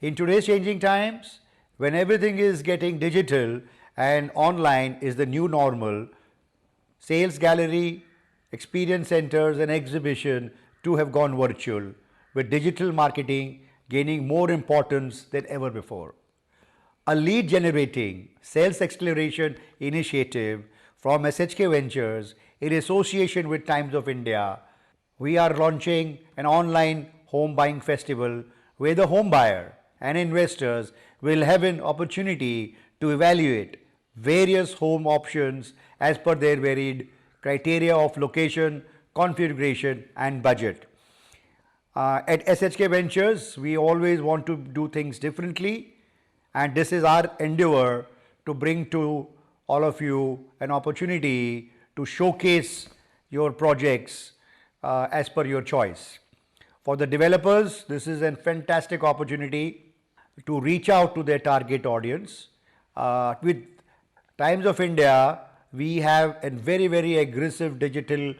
In today's changing times, when everything is getting digital and online is the new normal, sales gallery, experience centers and exhibition too have gone virtual, with digital marketing gaining more importance than ever before. A lead generating sales acceleration initiative from SHK Ventures in association with Times of India, we are launching an online home buying festival where the home buyer and investors will have an opportunity to evaluate various home options as per their varied criteria of location, configuration and budget. At SHK Ventures, we always want to do things differently, and this is our endeavor to bring to all of you an opportunity to showcase your projects as per your choice. For the developers, this is a fantastic opportunity to reach out to their target audience. With Times of India, we have a very aggressive digital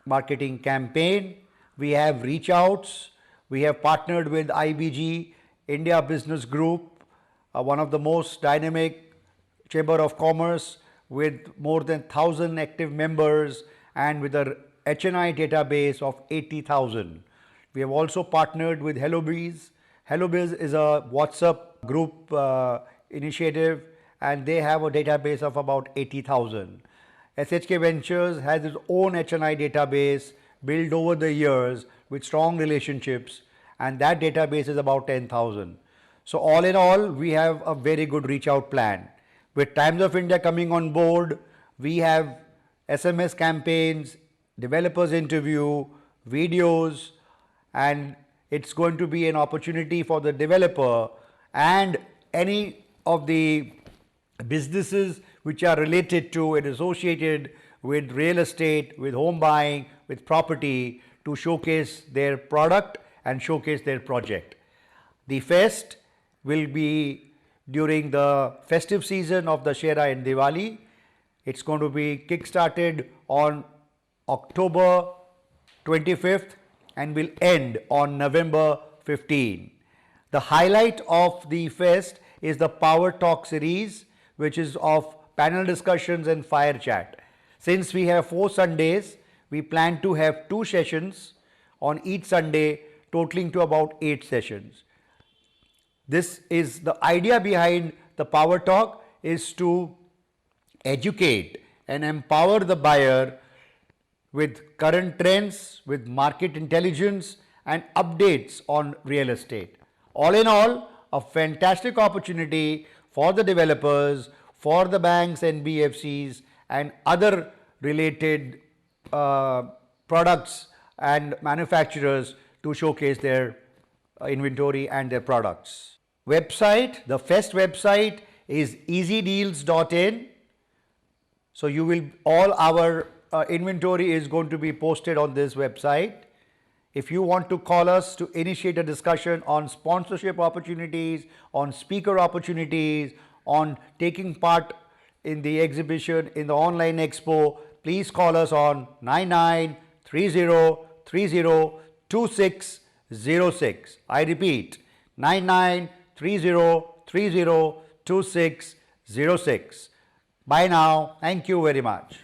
marketing campaign. We have reach outs. We have partnered with IBG, India Business Group, one of the most dynamic chamber of commerce with more than 1,000 active members and with a HNI database of 80,000. We have also partnered with HelloBiz. HelloBiz is a WhatsApp group initiative, and they have a database of about 80,000. SHK Ventures has its own HNI database built over the years with strong relationships, and that database is about 10,000. So all in all, we have a very good reach out plan. With Times of India coming on board, we have SMS campaigns, developers interview, videos, and it's going to be an opportunity for the developer and any of the businesses which are related to and associated with real estate, with home buying, with property to showcase their product and showcase their project. The fest will be during the festive season of Dussehra and Diwali. It's going to be kick-started on October 25th and will end on November 15. The highlight of the fest is the Power Talk series, which is of panel discussions and fire chat. Since we have 4 Sundays, we plan to have 2 sessions on each Sunday, totaling to about 8 sessions. This is the idea behind the Power Talk, is to educate and empower the buyer with current trends, with market intelligence and updates on real estate. All in all, a fantastic opportunity for the developers, for the banks, NBFCs and other related products and manufacturers to showcase their inventory and their products. Website, the FEST website is easydeals.in. So you will, all our inventory is going to be posted on this website. If you want to call us to initiate a discussion on sponsorship opportunities, on speaker opportunities, on taking part in the exhibition, in the online expo, please call us on 9930302606. I repeat, 9930302606. Bye now. Thank you very much.